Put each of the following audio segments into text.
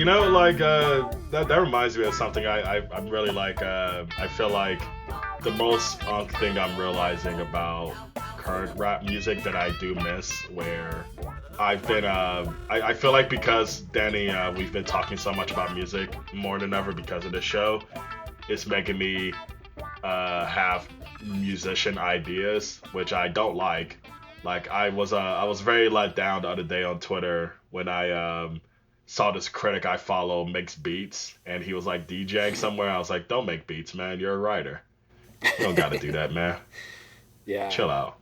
that reminds me of something I'm really like. I feel like the most thing I'm realizing about current rap music that I do miss, where I've been, I feel like because Danny, we've been talking so much about music more than ever because of the show, it's making me have musician ideas, which I don't like. Like I was very let down the other day on Twitter when I saw this critic I follow makes beats, and he was like DJing somewhere. I was like, don't make beats, man. You're a writer. You don't got to do that, man. Yeah. Chill out.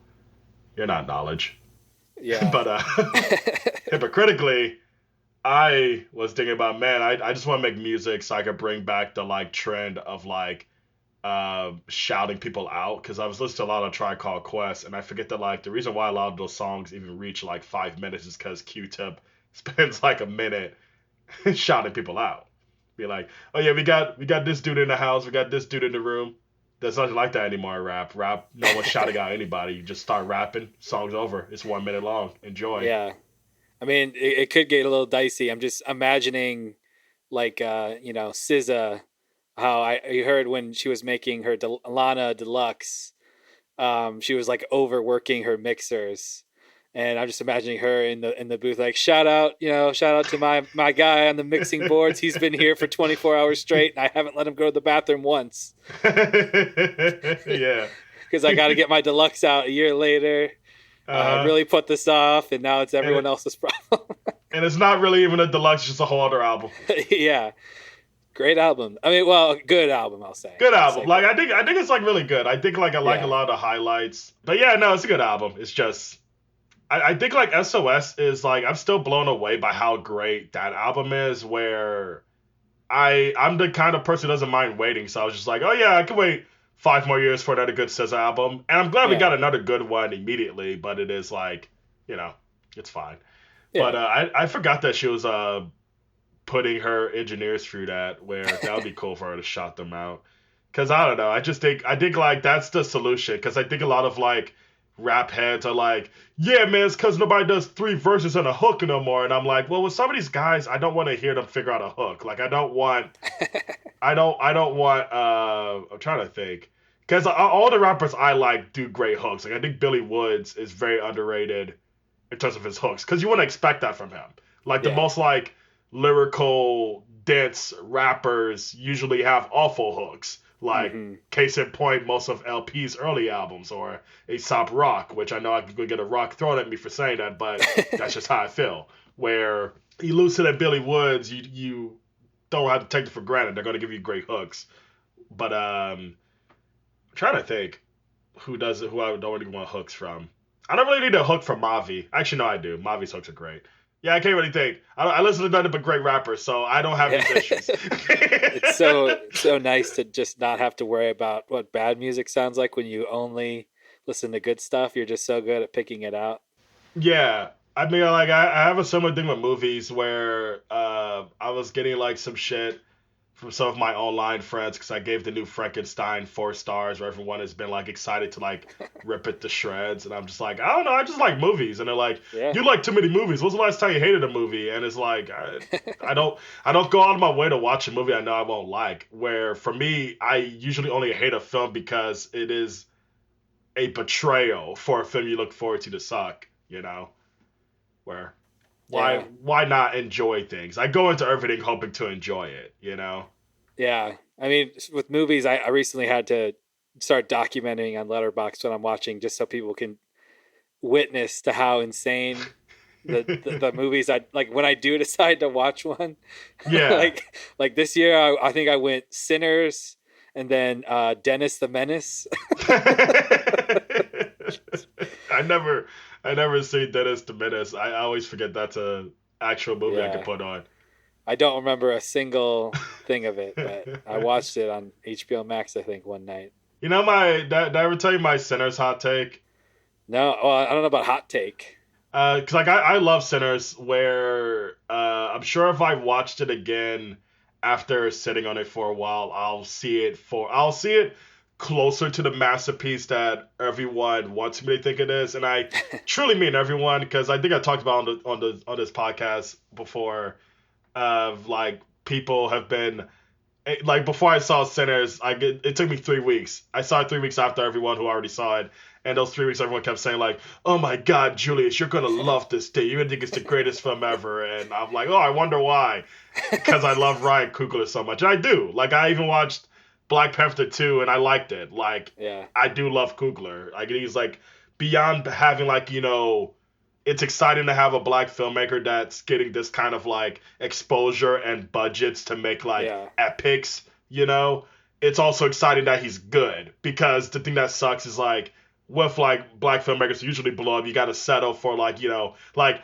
You're not knowledge. Yeah. But hypocritically, I was thinking about, man, I just want to make music so I could bring back the like trend of like shouting people out, because I was listening to a lot of Tribe Called Quest, and I forget that like the reason why a lot of those songs even reach like 5 minutes is because Q-Tip spends like a minute shouting people out. Be like, oh yeah, we got this dude in the house, we got this dude in the room. There's nothing like that anymore in rap. No one's shouting out anybody. You just start rapping, song's over. It's 1 minute long. Enjoy. Yeah. I mean, it could get a little dicey. I'm just imagining, like, SZA, how I heard when she was making her Lana Deluxe, she was like overworking her mixers, and I'm just imagining her in the booth, like, shout out to my guy on the mixing boards. He's been here for 24 hours straight, and I haven't let him go to the bathroom once. Yeah. Because I got to get my deluxe out a year later. Really put this off, and now it's everyone else's problem. And it's not really even a deluxe, it's just a whole other album. Yeah. Great album. I mean, well, good album, I'll say. Good album. Like, I think it's like really good. I think like I like a lot of the highlights. But yeah, no, it's a good album. It's just I think like SOS is like, I'm still blown away by how great that album is, where I'm the kind of person who doesn't mind waiting. So I was just like, oh yeah, I can wait 5 more years for another good SZA album. And I'm glad we got another good one immediately, but it is like, it's fine. Yeah. But I forgot that she was putting her engineers through that, where that would be cool for her to shout them out. Because I don't know, I think like that's the solution. Because I think a lot of like rap heads are like, yeah, man, it's because nobody does 3 verses and a hook no more. And I'm like, well, with some of these guys, I don't want to hear them figure out a hook. Like, I don't want, I'm trying to think. Because all the rappers I like do great hooks. Like, I think Billy Woods is very underrated in terms of his hooks. Because you wouldn't expect that from him. Like, the most, like, lyrical, dense rappers usually have awful hooks. Like, case in point, most of LP's early albums, or Aesop Rock, which I know I could get a rock thrown at me for saying that, but that's just how I feel. Where Elucid and Billy Woods, you don't have to take them for granted. They're going to give you great hooks. But I'm trying to think who I don't really want hooks from. I don't really need a hook from Mavi. Actually, no, I do. Mavi's hooks are great. Yeah, I can't really think. I listen to nothing but great rappers, so I don't have these issues. It's so nice to just not have to worry about what bad music sounds like when you only listen to good stuff. You're just so good at picking it out. Yeah. I mean, like, I have a similar thing with movies where I was getting, like, some shit from some of my online friends because I gave the new Frankenstein 4 stars, where everyone has been like excited to like rip it to shreds, and I'm just like, I don't know, I just like movies, and they're like, you like too many movies. When's the last time you hated a movie? And it's like, I don't go out of my way to watch a movie I know I won't like. Where for me, I usually only hate a film because it is a betrayal for a film you look forward to suck, where. Why not enjoy things? I go into everything hoping to enjoy it, Yeah. I mean, with movies, I recently had to start documenting on Letterboxd what I'm watching, just so people can witness to how insane the movies I like when I do decide to watch one. Yeah. like this year, I think I went Sinners and then Dennis the Menace. I never seen Dennis the Menace. I always forget that's a actual movie I could put on. I don't remember a single thing of it, but I watched it on HBO Max, I think, one night. Did I ever tell you my Sinners hot take? No, well, I don't know about hot take. Because like I love Sinners, where I'm sure if I watched it again after sitting on it for a while, I'll see it closer to the masterpiece that everyone wants me to think it is, and I truly mean everyone, because I think I talked about on this podcast before. of like people have been like before I saw Sinners, it took me 3 weeks. I saw it 3 weeks after everyone who already saw it, and those 3 weeks everyone kept saying like, "Oh my God, Julius, you're gonna love this thing. You're gonna think it's the greatest film ever." And I'm like, "Oh, I wonder why," because I love Ryan Coogler so much, and I do. Like I even watched Black Panther 2, and I liked it. Like Yeah. I do love Coogler. Like he's like beyond having like it's exciting to have a black filmmaker that's getting this kind of like exposure and budgets to make like Yeah. epics, It's also exciting that he's good because the thing that sucks is like with like black filmmakers who usually blow up, you got to settle for like, like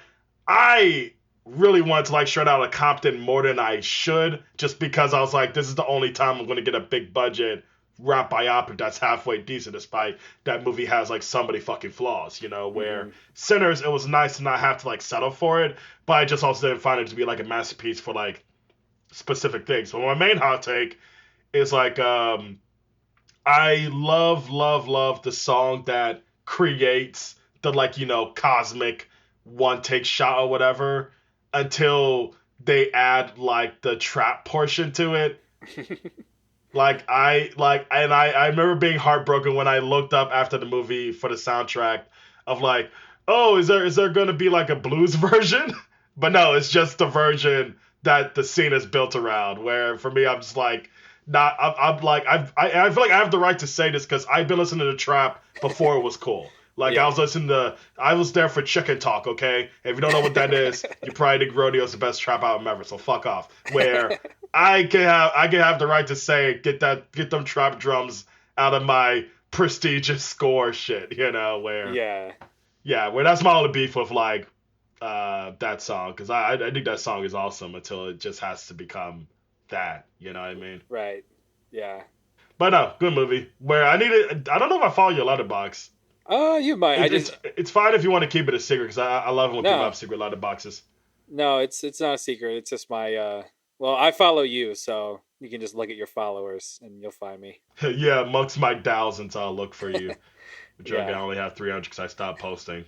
I really wanted to like Straight Outta Compton more than I should just because I was like, this is the only time I'm going to get a big budget rap biopic that's halfway decent, despite that movie has like so many fucking flaws, where Sinners, it was nice to not have to like settle for it, but I just also didn't find it to be like a masterpiece for like specific things. So my main hot take is like I love the song that creates the like, cosmic one take shot or whatever until they add like the trap portion to it. I remember being heartbroken when I looked up after the movie for the soundtrack of like, oh, is there gonna be like a blues version? But no, it's just the version that the scene is built around. Where for me, I'm just like, not. I'm like, I feel like I have the right to say this because I've been listening to trap before it was cool. Like Yeah. I was there for Chicken Talk, okay? If you don't know what that is, you probably think Rodeo's the best trap album ever, so fuck off. Where I can have the right to say get them trap drums out of my prestigious score shit, where where that's my only beef with like that song because I think that song is awesome until it just has to become that, you know what I mean? Right. Yeah. But no, good movie. Where I don't know if I follow your letterbox. Oh, you might. It's fine if you want to keep it a secret because I love when people have secret letterboxes. No, it's not a secret. It's just my well, I follow you, so you can just look at your followers and you'll find me. Yeah, amongst my thousands, I'll look for you. Which I only have 300 because I stopped posting.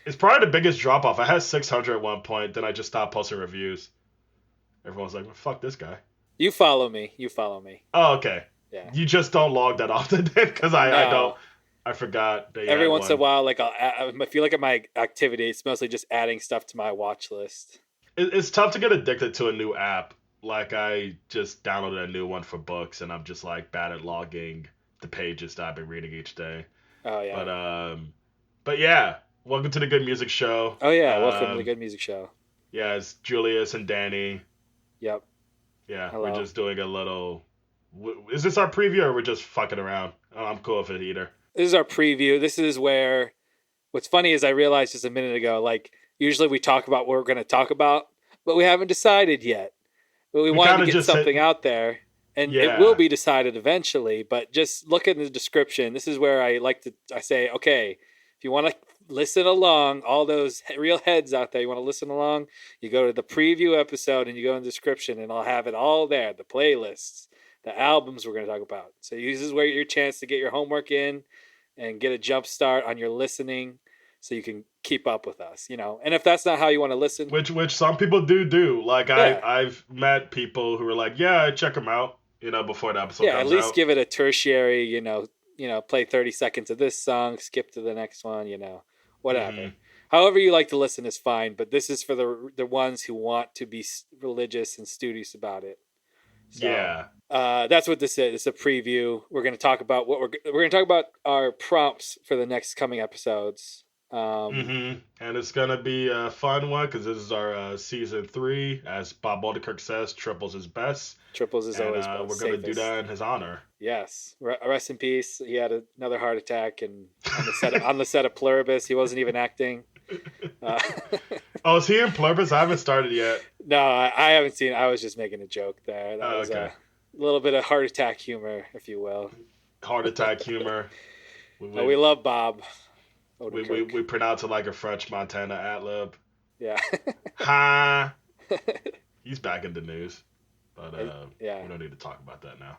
It's probably the biggest drop off. I had 600 at one point, then I just stopped posting reviews. Everyone's like, well, fuck this guy. You follow me. Oh, okay. Yeah. You just don't log that often then because I don't. I forgot. That Every once in a while, like I feel like at my activity, it's mostly just adding stuff to my watch list. It's tough to get addicted to a new app. Like I just downloaded a new one for books, and I'm just like bad at logging the pages that I've been reading each day. Oh yeah. But yeah, welcome to the Good Music Show. Oh yeah, welcome to the Good Music Show. Yeah, it's Julius and Danny. Yep. Yeah, Hello. We're just doing a little. Is this our preview or we're just fucking around? I'm cool with it either. This is our preview. This is where. What's funny is I realized just a minute ago, like usually we talk about what we're going to talk about, but we haven't decided yet. But we wanted to get something out there, and it will be decided eventually. But just look in the description. This is where I say, okay, if you want to listen along, all those real heads out there, you want to listen along, you go to the preview episode and you go in the description, and I'll have it all there, the playlists, the albums we're going to talk about. So this is where your chance to get your homework in and get a jump start on your listening so you can keep up with us, And if that's not how you want to listen. Which some people do. Like, yeah. I've met people who are like, yeah, check them out, before the episode comes out. Yeah, at least give it a tertiary, play 30 seconds of this song, skip to the next one, whatever. Mm-hmm. However you like to listen is fine, but this is for the ones who want to be religious and studious about it. So, yeah. That's what this is. It's a preview. We're going to talk about we're going to talk about our prompts for the next coming episodes. And it's going to be a fun one because this is our season 3. As Bob Odenkirk says, triples is best. Triples is always best. We're going to do that in his honor. Yes. Rest in peace. He had another heart attack and on the set of Pluribus. He wasn't even acting. Oh, is he in Pluribus? I haven't started yet. No, I haven't seen it. I was just making a joke there. That was okay. A little bit of heart attack humor, if you will. Heart attack humor. We love Bob. We pronounce it like a French Montana ad-lib. Yeah. Ha! He's back in the news. But we don't need to talk about that now.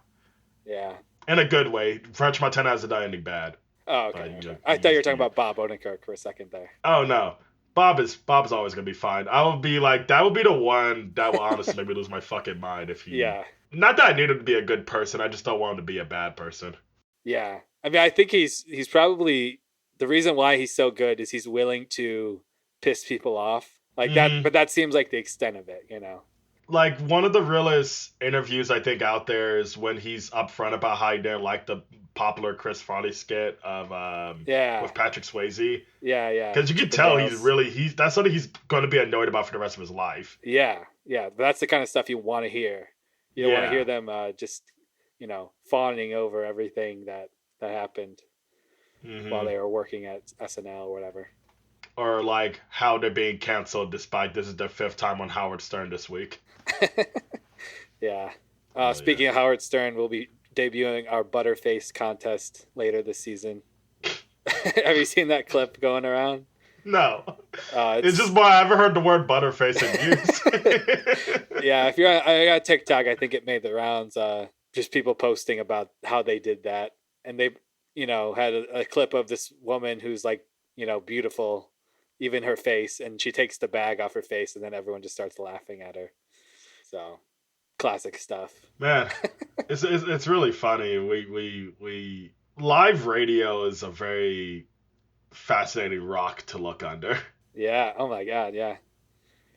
Yeah. In a good way. French Montana hasn't done anything bad. Oh, okay. I thought you were talking about Bob Odenkirk for a second there. Oh, no. Bob is always gonna be fine. I would be like that would be the one that will honestly make me lose my fucking mind if he. Yeah. Not that I need him to be a good person. I just don't want him to be a bad person. Yeah. I mean, I think he's probably the reason why he's so good is he's willing to piss people off like that, Hmm. but that seems like the extent of it, you know. Like one of the realest interviews I think out there is when he's upfront about how he didn't like the popular Chris Farley skit of Yeah. with Patrick Swayze. Yeah, yeah. Because you can tell Chippendales. he's that's something he's going to be annoyed about for the rest of his life. Yeah. Yeah, that's the kind of stuff you want to hear. You don't want to Yeah. hear them just, fawning over everything that happened while Hmm. they were working at SNL or whatever. Or like how they're being canceled despite this is their fifth time on Howard Stern this week. Yeah. Oh yeah. Speaking of Howard Stern, we'll be debuting our Butterface contest later this season. Have you seen that clip going around? No. It's It's just why I haven't heard the word butterface in years. yeah. If you're I got TikTok, I think it made the rounds. Just people posting about how they did that, and they, had a clip of this woman who's like, beautiful, even her face, and she takes the bag off her face, and then everyone just starts laughing at her. So, classic stuff. Man, it's really funny. We live radio is a very fascinating rock to look under. Yeah. Oh my God. Yeah.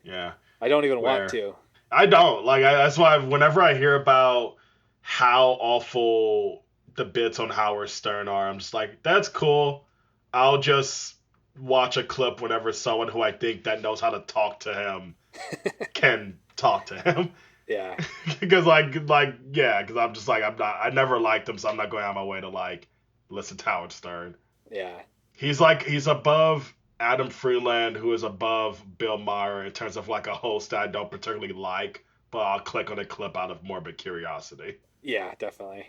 Yeah. I don't even want Where to. I don't like. That's why whenever I hear about how awful the bits on Howard Stern are, I'm just like, that's cool. I'll just watch a clip whenever someone who I think that knows how to talk to him can talk to him. Yeah. Because yeah, because I'm just like I never liked him, so I'm not going out of my way to like listen to Howard Stern. Yeah. He's above Adam Freeland, who is above Bill Maher in terms of like a host that I don't particularly like, but I'll click on a clip out of morbid curiosity. Yeah. Definitely.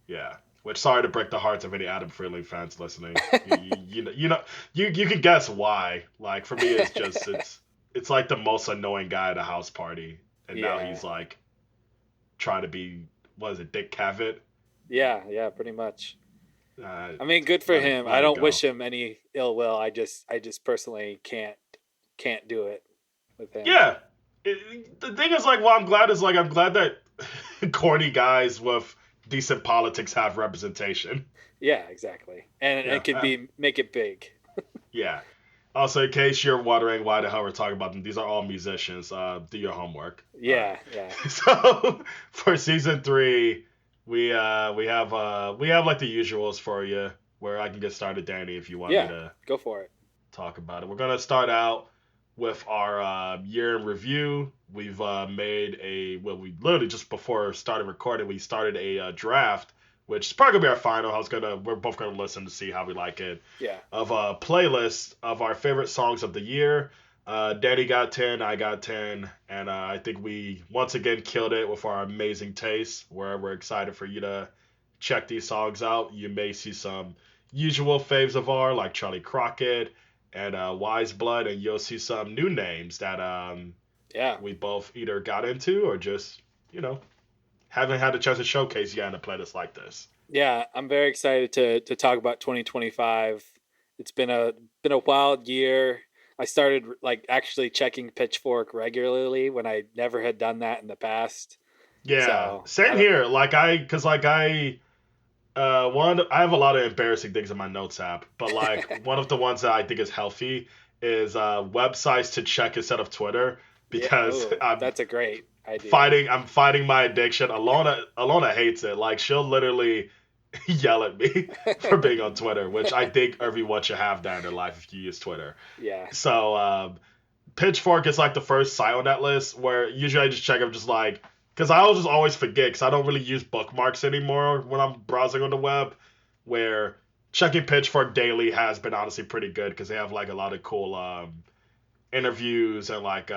Yeah. Which sorry to break the hearts of any Adam Freeland fans listening. You can guess why. Like for me, it's like the most annoying guy at a house party, and now Yeah. he's like trying to be what is it, Dick Cavett? Yeah. Yeah. Pretty much. Uh, I mean, good for him. I let it don't go. wish him any ill will. I just personally can't do it with him. Yeah. The thing is, like, well, I'm glad that corny guys with decent politics have representation. Yeah, exactly. And Yeah. it can make it big. Yeah. Also, in case you're wondering why the hell we're talking about them, these are all musicians. Do your homework. Yeah, yeah. So for season 3, we have like the usuals for you, where I can get started, Danny, if you want me Yeah, to go for it. talk about it. We're gonna start out with our year in review. We've we literally just before starting recording, we started a draft, which is probably gonna be our final. We're both gonna listen to see how we like it. Yeah. Of a playlist of our favorite songs of the year. Danny got 10, I got 10, and I think we once again killed it with our amazing taste. Where we're excited for you to check these songs out. You may see some usual faves of ours, like Charlie Crockett and Wise Blood, and you'll see some new names that Yeah. we both either got into or just haven't had a chance to showcase yet in a playlist like this. Yeah, I'm very excited to talk about 2025. It's been a wild year. I started like actually checking Pitchfork regularly when I never had done that in the past. Yeah, So, same here. I have a lot of embarrassing things in my notes app, but like one of the ones that I think is healthy is websites to check instead of Twitter yeah, because ooh, that's a great idea. I'm fighting my addiction. Alona hates it. Like she'll literally yell at me for being on Twitter, which I think everyone should have that in their life if you use Twitter. Yeah. So Pitchfork is like the first site on that list where usually I just check. I'm just like, because I will just always forget because I don't really use bookmarks anymore when I'm browsing on the web. Where checking Pitchfork daily has been honestly pretty good because they have like a lot of cool interviews and like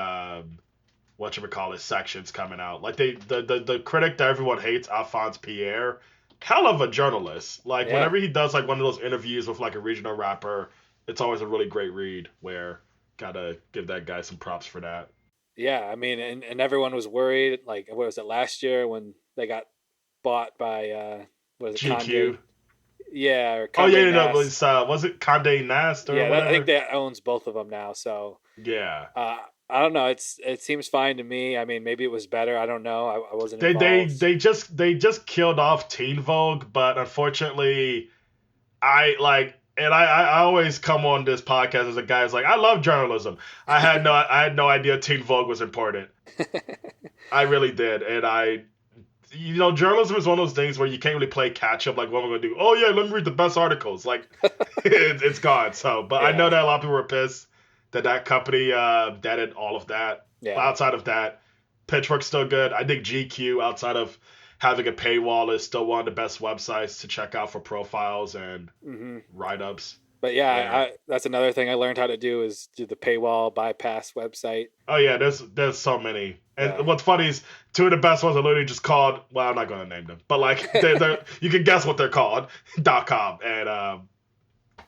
whatchamacallit sections coming out. Like the critic that everyone hates, Alphonse Pierre, hell of a journalist. Like Yeah. whenever he does like one of those interviews with like a regional rapper, it's always a really great read where gotta give that guy some props for that. Yeah, I mean, and everyone was worried. Like, what was it last year when they got bought by what was it, Kanye? GQ. Yeah, or Oh yeah, Condé no, it Nast. was it Condé Nast or Yeah, I think whatever? that owns both of them now. So Yeah. uh, I don't know. It seems fine to me. I mean, maybe it was better. I don't know. I wasn't They they involved. they just they just killed off Teen Vogue, but unfortunately, I always come on this podcast as a guy who's like, I love journalism. I had no idea Teen Vogue was important. I really did, and journalism is one of those things where you can't really play catch up. Like, what am I gonna do? Oh yeah, let me read the best articles. Like, it's gone. So, but I know Yeah, that a lot of people were pissed that company did all of that. But yeah. outside of that, Pitchfork's still good. I think GQ, outside of having a paywall, is still one of the best websites to check out for profiles and Hmm. write ups. But yeah, Where that's another thing I learned how to do is do the paywall bypass website. oh yeah, there's so many. Yeah, And what's funny is two of the best ones are literally just called. Well, I'm not gonna name them, but like they're you can guess what they're called. .com, and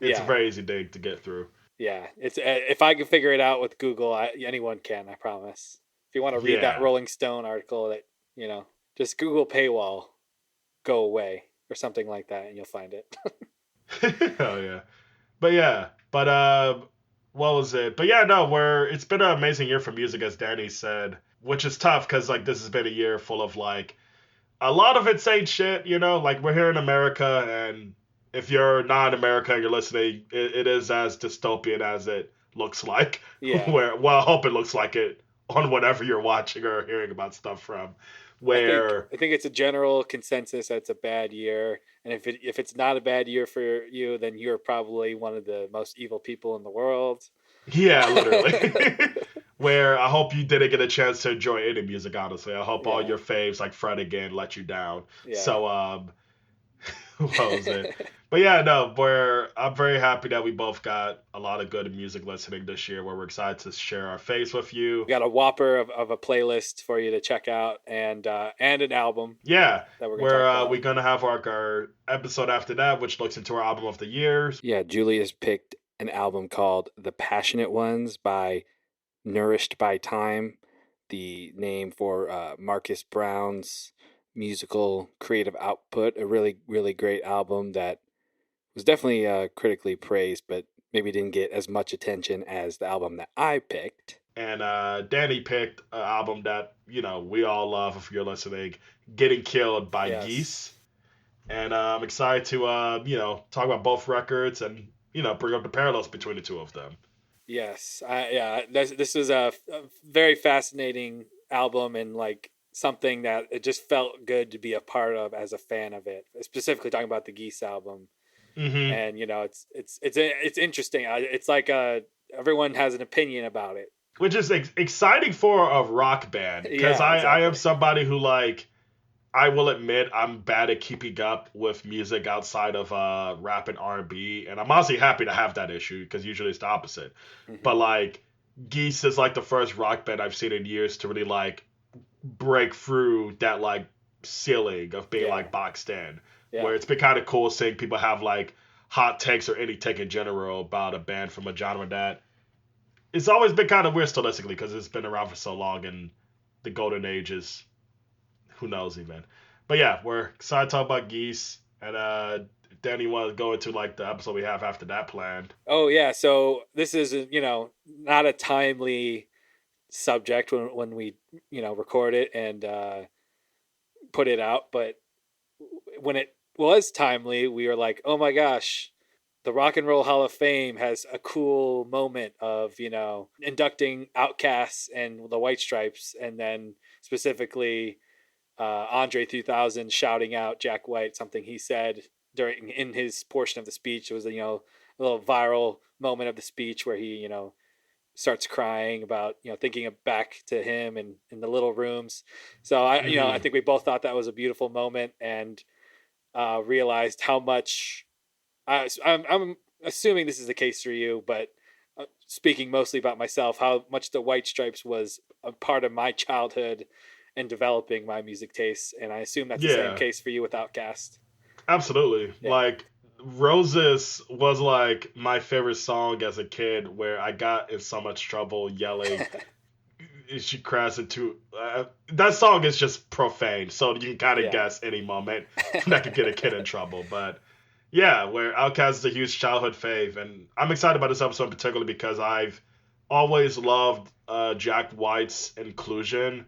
it's a yeah, very easy thing to get through. yeah. It's if I can figure it out with Google, anyone can. I promise. If you want to read that Yeah. Rolling Stone article, that you know, just Google paywall, go away or something like that, and you'll find it. Oh yeah. But yeah. But what was it? But yeah, no, it's been an amazing year for music, as Danny said, which is tough because like this has been a year full of like a lot of it's ain't shit, like we're here in America, and if you're not in America and you're listening, it is as dystopian as it looks like. Yeah, Well, I hope it looks like it on whatever you're watching or hearing about stuff from. I think Where I think it's a general consensus that it's a bad year, and if it's not a bad year for you, then you're probably one of the most evil people in the world. yeah, literally. Where I hope you didn't get a chance to enjoy any music, honestly. I hope all Yeah, your faves like Fred again let you down. yeah. So what was it? But yeah, no, I'm very happy that we both got a lot of good music listening this year, where we're excited to share our faves with you. We got a whopper of a playlist for you to check out, and an album Yeah, that we're gonna where talk about. we're gonna have our episode after that, which looks into our album of the year. Yeah, Julius picked an album called "The Passionate Ones" by Nourished by Time, the name for Marcus Brown's musical creative output. A really, really great album that was definitely critically praised, but maybe didn't get as much attention as the album that I picked. And Danny picked an album that we all love. If you're listening, "Getting Killed" by Yes. Geese. And I'm excited to talk about both records and bring up the parallels between the two of them. Yes. Yeah. This is a very fascinating album, and like something that it just felt good to be a part of as a fan of it. Specifically talking about the Geese album, Hmm. and it's interesting. It's like everyone has an opinion about it. Which is exciting for a rock band, because Yeah. I am Exactly. somebody who, like, I will admit I'm bad at keeping up with music outside of rap and R&B, and I'm honestly happy to have that issue because usually it's the opposite. But Hmm. like, Geese is like the first rock band I've seen in years to really like break through that like ceiling of being Yeah. like boxed in, Yeah. where it's been kind of cool seeing people have like hot takes or any take in general about a band from a genre that it's always been kind of weird stylistically because it's been around for so long, and the golden age is who knows even. But yeah, we're excited to talk about Geese, and Danny want to go into like the episode we have after that planned. Oh yeah. So this is not a timely subject when we record it and put it out, but when it was timely, we were like, oh my gosh, the Rock and Roll Hall of Fame has a cool moment of inducting Outcasts and the White Stripes, and then specifically Andre 3000 shouting out Jack White, something he said during in his portion of the speech. It was a little viral moment of the speech where he starts crying about thinking of back to him and in the little rooms. So I Mm-hmm. think we both thought that was a beautiful moment, and realized how much I'm assuming this is the case for you, but speaking mostly about myself, how much the White Stripes was a part of my childhood and developing my music tastes, and I assume that's the same Yeah, case for you with Outkast. absolutely. Yeah. Like, Roses was like my favorite song as a kid, where I got in so much trouble yelling. She crashed into that song is just profane, so you can kind of Yeah. guess any moment that could get a kid in trouble. But Yeah, where Outkast is a huge childhood fave, and I'm excited about this episode particularly because I've always loved Jack White's inclusion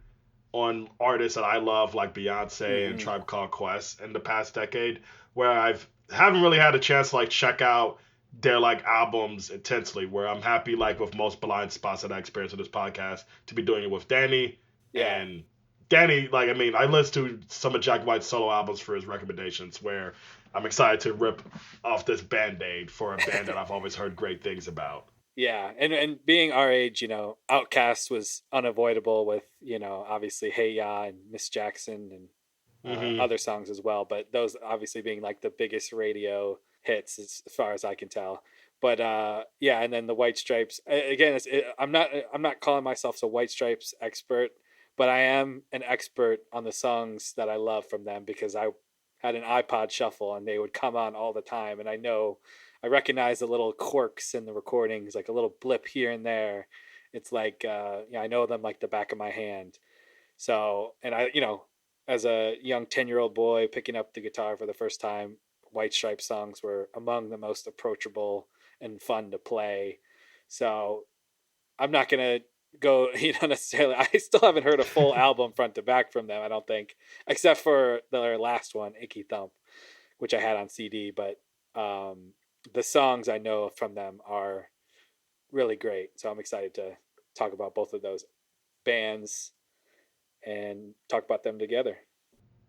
on artists that I love, like Beyonce and Hmm. Tribe Called Quest in the past decade, where I've haven't really had a chance to like check out their like albums intensely. Where I'm happy like with most blind spots that I experienced with this podcast to be doing it with Danny Yeah. and. Danny, like I mean, I listened to some of Jack White's solo albums for his recommendations, where I'm excited to rip off this band-aid for a band that I've always heard great things about. Yeah, and being our age, Outcast was unavoidable with, obviously Hey Ya and Miss Jackson and Hmm. other songs as well. But those obviously being like the biggest radio hits as far as I can tell. But yeah, and then the White Stripes again. I'm not calling myself a White Stripes expert, but I am an expert on the songs that I love from them because I had an iPod shuffle and they would come on all the time, and I recognize the little quirks in the recordings, like a little blip here and there. It's like yeah, I know them like the back of my hand. So, and as a young 10-year-old boy picking up the guitar for the first time, White Stripes songs were among the most approachable and fun to play. So, I'm not going to go, necessarily. I still haven't heard a full album front to back from them, I don't think, except for their last one, Icky Thump, which I had on CD. But the songs I know from them are really great. So, I'm excited to talk about both of those bands and talk about them together.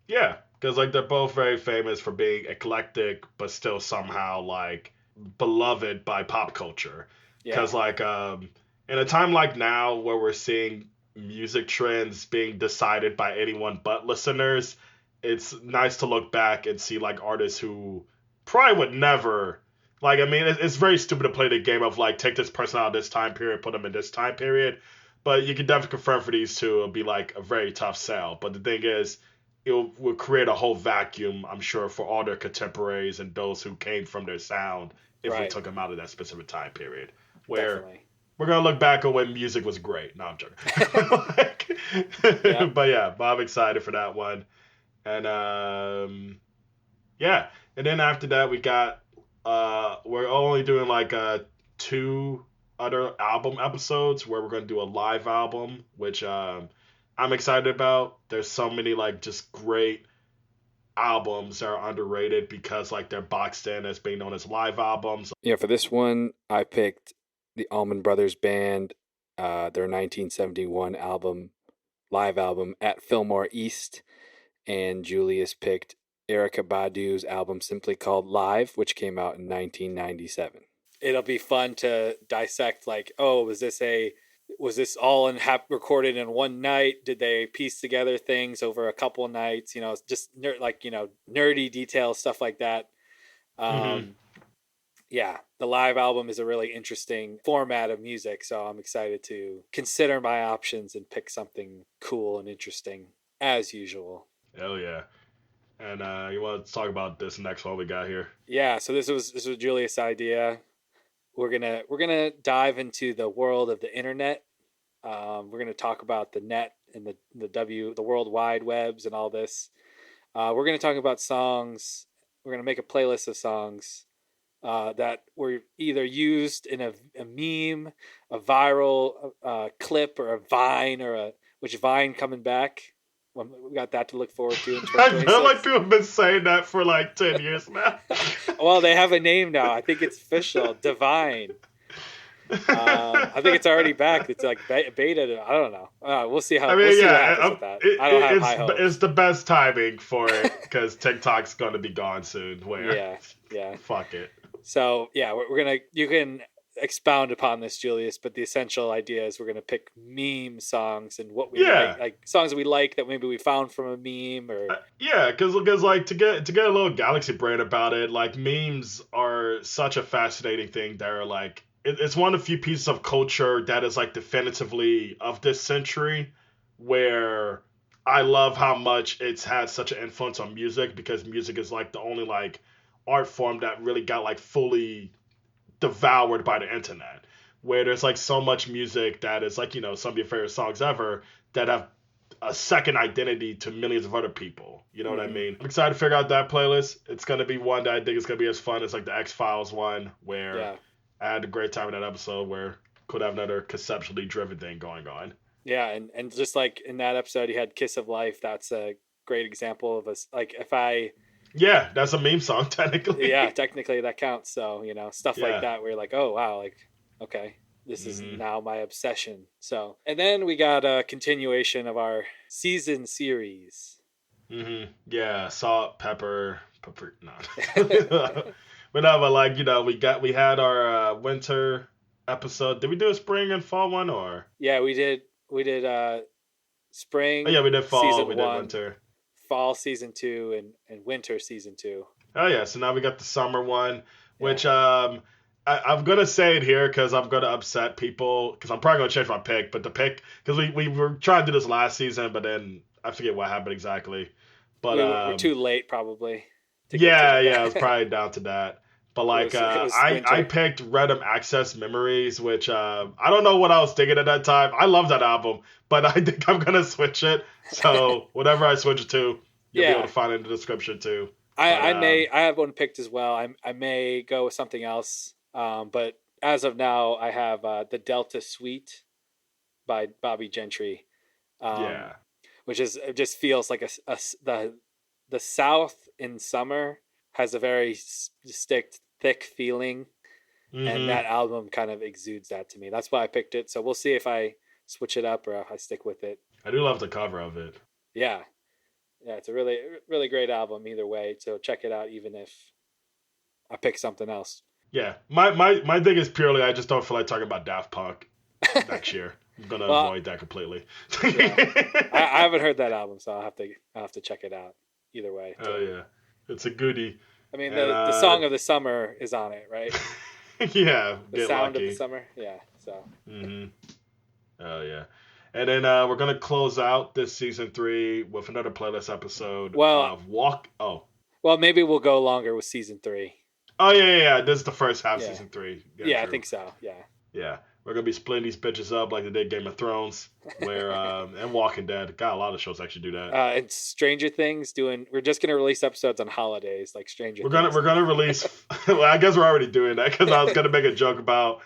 Yeah, because like they're both very famous for being eclectic, but still somehow like beloved by pop culture. Yeah, Because like in a time like now where we're seeing music trends being decided by anyone but listeners, it's nice to look back and see like artists who probably would never. Like I mean, it's very stupid to play the game of like take this person out of this time period, put them in this time period. But you can definitely confirm for these two, it'll be like a very tough sell. But the thing is, it will create a whole vacuum, I'm sure, for all their contemporaries and those who came from their sound if we right. took them out of that specific time period. Where Definitely. we're gonna look back on when music was great. No, I'm joking. Yep. But yeah, but I'm excited for that one. And yeah, and then after that we got we're only doing like two other album episodes where we're gonna do a live album, which I'm excited about. There's so many like just great albums that are underrated because like they're boxed in as being known as live albums. Yeah, for this one, I picked the Allman Brothers Band, their 1971 live album at Fillmore East, and Julius picked Erykah Badu's album simply called Live, which came out in 1997. It'll be fun to dissect, like, oh, was this all recorded in one night? Did they piece together things over a couple of nights? Just nerdy details, stuff like that. Hmm. Um, yeah, the live album is a really interesting format of music, so I'm excited to consider my options and pick something cool and interesting as usual. Hell yeah. And you want to talk about this next one we got here? Yeah, so this was Julius' idea. We're gonna dive into the world of the internet. We're gonna talk about the net and the World Wide Webs and all this. We're gonna talk about songs. We're gonna make a playlist of songs that were either used in a meme, a viral clip, or a Vine, which Vine coming back. Well, we got that to look forward to in I feel like 2026. people have been saying that for like 10 years now. Well, they have a name now. I think it's official, Divine. I think it's already back. It's like beta. I don't know. We'll see I we'll mean, see what yeah, happens with that. I don't have high it's hopes. the best timing for it because TikTok's going to be gone soon. Where Yeah, yeah. fuck it. So yeah, you can expound upon this, Julius, but the essential idea is we're gonna pick meme songs and what we Yeah, like songs that we like that maybe we found from a meme or yeah, because like to get a little galaxy brain about it, like memes are such a fascinating thing. They're like it's one of the few pieces of culture that is like definitively of this century, where I love how much it's had such an influence on music because music is like the only like art form that really got like fully devoured by the internet. Where there's like so much music that is like some of your favorite songs ever that have a second identity to millions of other people. You know what I Mhm. mean? I'm excited to figure out that playlist. It's gonna be one that I think is gonna be as fun as like the X-Files one, where Yeah. I had a great time in that episode where could have another conceptually driven thing going on. Yeah, and just like in that episode, you had "Kiss of Life." That's a great example of us. Like if I, Yeah, that's a meme song yeah, technically. technically that counts. So stuff like Yeah. that, where you're like, oh wow, like okay, this is Hmm. now my obsession. So, and then we got a continuation of our season series. Yeah, salt, pepper. No. But no, but like we had our winter episode. Did we do a spring and fall one or? Yeah, we did Oh spring yeah, we did fall. season We did one, winter. fall season two, and winter season two. Oh yeah, so now we got the summer one, Yeah. which I'm gonna say it here because I'm gonna upset people because I'm probably gonna change my pick. But the pick because we were trying to do this last season, but then I forget what happened exactly. But We're too late probably to get to yeah, it. yeah, I was probably down to that. But like It was I winter. picked Random Access Memories, which I don't know what I was thinking at that time. I love that album, but I think I'm gonna switch it. So whatever I switch it to, you'll be able Yeah. to find it in the description too. I have one picked as well. I may go with something else. But as of now, I have the Delta Suite by Bobby Gentry, Yeah. which is it just feels like the South in summer has a very distinct thick feeling, and Hmm. that album kind of exudes that to me. That's why I picked it. So we'll see if I switch it up or if I stick with it. I do love the cover of it. Yeah, yeah, it's a really really great album either way. So check it out, even if I pick something else. Yeah. My thing is purely I just don't feel like talking about Daft Punk next year. I'm gonna Well, avoid that completely. yeah, I haven't heard that album, so I'll have to check it out. Either way, Oh yeah. It's a goodie. I mean And the song of the summer is on it, right? yeah, The get sound of the lucky. summer, yeah. So Hmm. Oh yeah. And then we're gonna close out this season 3 with another playlist episode well, of Walk. well, maybe we'll go longer with season 3. Oh yeah. This is the first half, Yeah, season 3. Yeah, yeah, I true. think so. Yeah, Yeah, we're gonna be splitting these bitches up like they did Game of Thrones, where and Walking Dead. God, a lot of shows actually do that. and Stranger Things doing. We're just gonna release episodes on holidays, like Stranger Things. We're gonna release. Well, I guess we're already doing that because I was gonna make a joke about.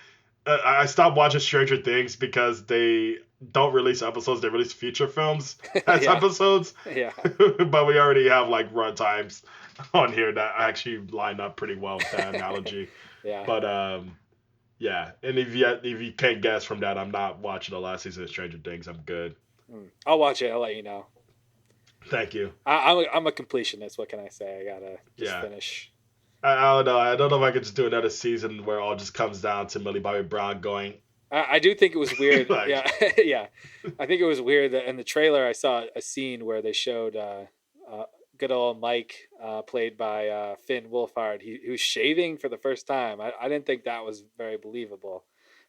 I stopped watching Stranger Things because they don't release episodes; they release feature films as Yeah, episodes. yeah, But we already have like run times on here that actually line up pretty well with that analogy. yeah. But yeah, and if you can't guess from that, I'm not watching the last season of Stranger Things. I'm good. I'll watch it. I'll let you know. Thank you. I'm a completionist. What can I say? I gotta just Yeah. finish. I don't know. I don't know if I could just do another season where it all just comes down to Millie Bobby Brown going. I do think it was weird. Like- Yeah, yeah. I think it was weird that in the trailer I saw a scene where they showed good old Mike, played by Finn Wolfhard. He was shaving for the first time. I didn't think that was very believable,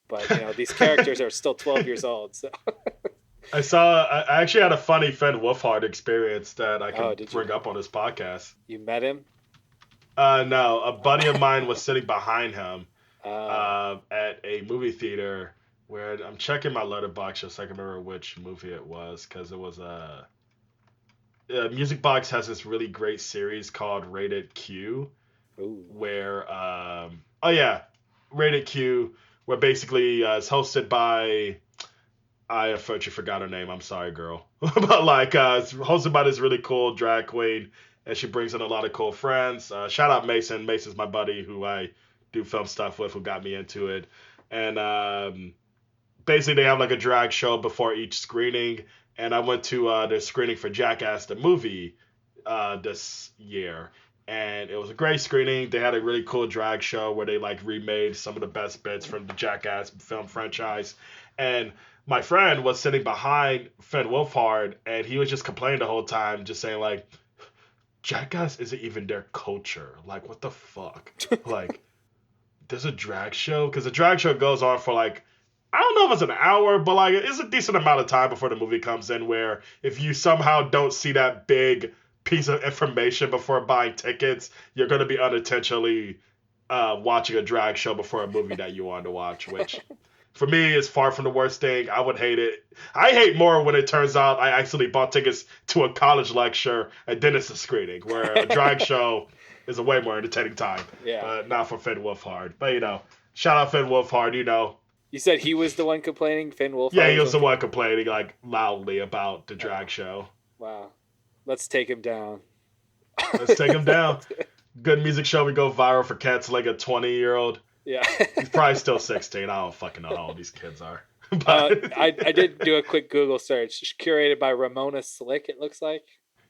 but these characters are still 12 years old. So I actually had a funny Finn Wolfhard experience that I can did you? bring up on this podcast. You met him? No, a buddy of mine was sitting behind him Uh, at a movie theater where I'm checking my letterbox just so I can remember which movie it was because it was Music Box has this really great series called Rated Q ooh. where Rated Q where basically it's hosted by I unfortunately forgot her name. I'm sorry, girl. But like it's hosted by this really cool drag queen and she brings in a lot of cool friends. Shout out Mason. Mason's my buddy who I do film stuff with who got me into it. And basically they have like a drag show before each screening. And I went to the screening for Jackass the movie this year. And it was a great screening. They had a really cool drag show where they like remade some of the best bits from the Jackass film franchise. And my friend was sitting behind Finn Wolfhard and he was just complaining the whole time, just saying like, Jackass isn't even their culture. Like, what the fuck? Like, there's a drag show? Because the drag show goes on for like, I don't know if it's an hour, but like, it's a decent amount of time before the movie comes in where if you somehow don't see that big piece of information before buying tickets, you're going to be unintentionally watching a drag show before a movie that you want to watch, which For me, it's far from the worst thing. I would hate it. I hate more when it turns out I actually bought tickets to a college lecture and then it's a screening, where a drag show is a way more entertaining time. Yeah. But not for Finn Wolfhard. But shout out Finn Wolfhard. You said he was the one complaining. Finn Wolfhard. Yeah, he was the one complaining like loudly about the drag show. Wow. Let's take him down. Let's take him down. Good music show. We go viral for canceling a 20-year-old. Yeah. He's probably still 16. I don't fucking know how old these kids are. I did do a quick Google search. Curated by Ramona Slick, it looks like.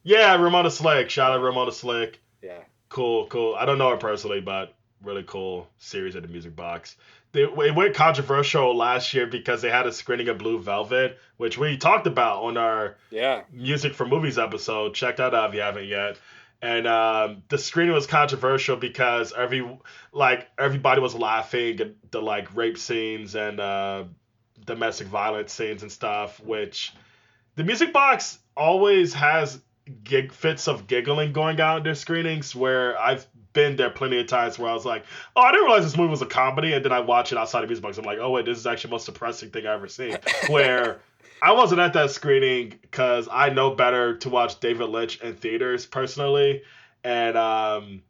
Yeah, Ramona Slick. Shout out Ramona Slick. Yeah. Cool. I don't know her personally, but really cool series at the Music Box. It went controversial last year because they had a screening of Blue Velvet, which we talked about on our Music for Movies episode. Check that out if you haven't yet. And the screening was controversial because everybody was laughing at the rape scenes and domestic violence scenes and stuff, which the Music Box always has fits of giggling going out in their screenings, where I've been there plenty of times where I was like, oh, I didn't realize this movie was a comedy, and then I watch it outside of Music Box. I'm like, oh wait, this is actually the most depressing thing I've ever seen. Where I wasn't at that screening because I know better to watch David Lynch in theaters personally, and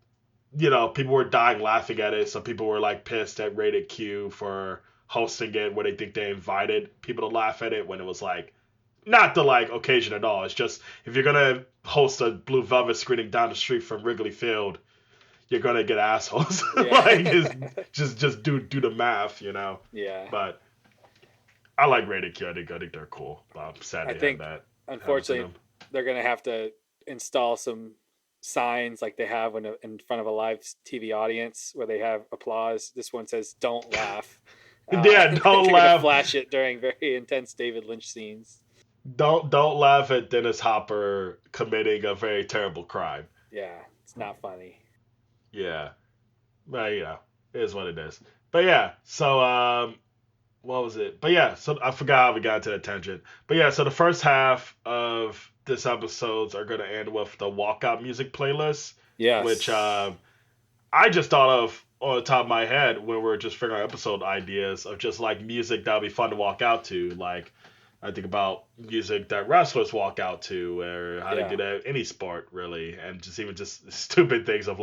people were dying laughing at it, so people were pissed at Rated Q for hosting it, where they think they invited people to laugh at it when it was not the occasion at all. It's just, if you're gonna host a Blue Velvet screening down the street from Wrigley Field, you're gonna get assholes. Yeah. just do the math, Yeah. But I like Rated Q. I think they're cool. But I'm sad they have that. Unfortunately, they're gonna have to install some signs like they have in front of a live TV audience where they have applause. This one says "Don't laugh." Don't laugh. Flash it during very intense David Lynch scenes. Don't laugh at Dennis Hopper committing a very terrible crime. Yeah, it's not funny. Yeah, but it is what it is. But yeah, so what was it? But yeah, so I forgot how we got into that tangent. But yeah, so the first half of this episodes are gonna end with the walkout music playlist. Yes. Which I just thought of on the top of my head when we were just figuring out episode ideas of just music that would be fun to walk out to. I think about music that wrestlers walk out to, or how to do that any sport really, and just stupid things of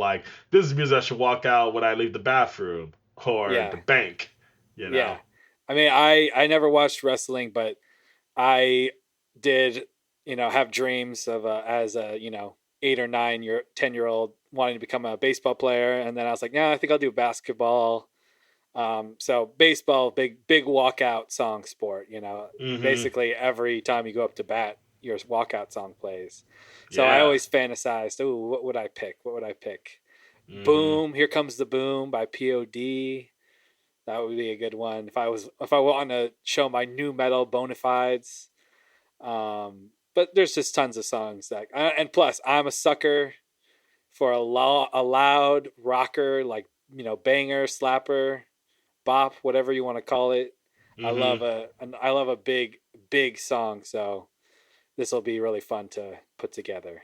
this is music I should walk out when I leave the bathroom or the bank. Yeah. I mean, I never watched wrestling, but I did, have dreams of as a 8 or 10-year-old wanting to become a baseball player, and then I was like, no, I think I'll do basketball. So baseball, big walkout song sport. Mm-hmm. Basically every time you go up to bat, your walkout song plays. So I always fantasized, ooh, what would I pick? Mm-hmm. Boom, Here Comes the Boom by POD. That would be a good one if I want to show my new metal bona fides. But there's just tons of songs and plus I'm a sucker for a loud rocker, banger, slapper, bop, whatever you want to call it. Mm-hmm. I love a big song, so this will be really fun to put together.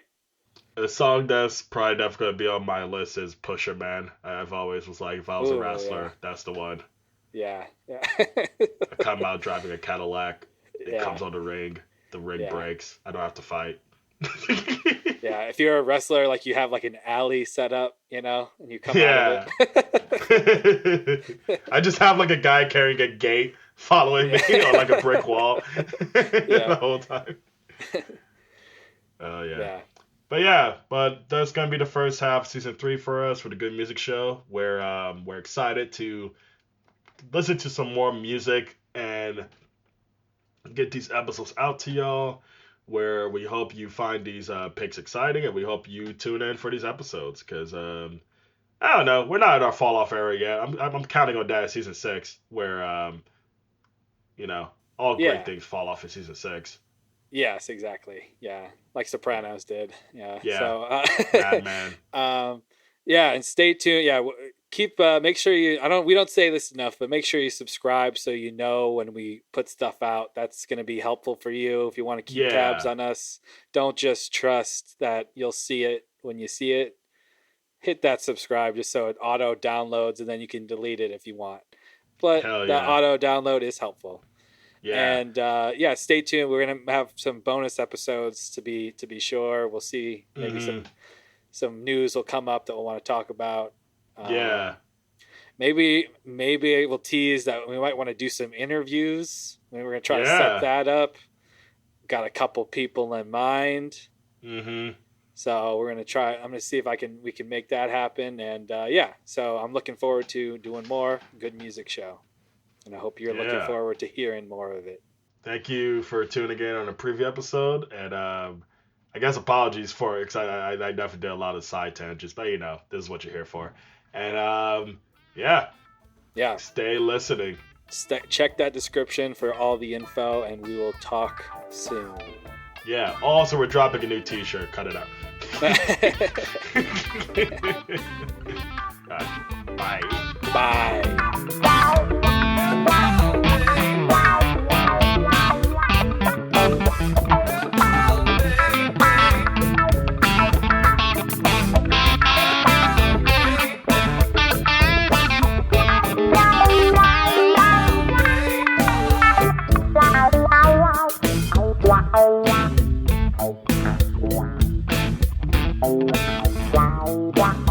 A song that's probably definitely going to be on my list is Pusher Man. I've always was if I was a wrestler, that's the one. Yeah. I come out driving a Cadillac. It comes on the ring breaks. I don't have to fight. Yeah, if you're a wrestler, you have an alley set up, and you come out of it. I just have a guy carrying a gate following me on a brick wall the whole time. Oh yeah. But that's gonna be the first half of season 3 for us for the Good Music Show. Where we're excited to listen to some more music and get these episodes out to y'all. Where we hope you find these picks exciting, and we hope you tune in for these episodes. Because I don't know, we're not at our fall off era yet. I'm counting on that at season 6, where all great things fall off in season 6. Yes, exactly. Yeah, like Sopranos did. Yeah. So, Madman. And stay tuned. Yeah, keep make sure we don't say this enough, but make sure you subscribe so you know when we put stuff out. That's going to be helpful for you if you want to keep tabs on us. Don't just trust that you'll see it when you see it. Hit that subscribe just so it auto downloads, and then you can delete it if you want. but Hell the yeah. auto download is helpful. Yeah. And yeah, stay tuned. We're gonna have some bonus episodes to be sure. We'll see. Maybe some news will come up that we'll want to talk about. Yeah. Maybe we'll tease that we might want to do some interviews. We're gonna try to set that up. Got a couple people in mind. So we're gonna try. I'm gonna see if we can make that happen. And yeah, so I'm looking forward to doing more Good Music Show, and I hope you're looking forward to hearing more of it. Thank you for tuning in on a preview episode, and I guess apologies for it, because I definitely did a lot of side tangents, but this is what you're here for. And yeah, stay listening. Check that description for all the info, and we will talk soon. Yeah. Also, we're dropping a new T-shirt. Cut it out. Bye. Bye. Wow.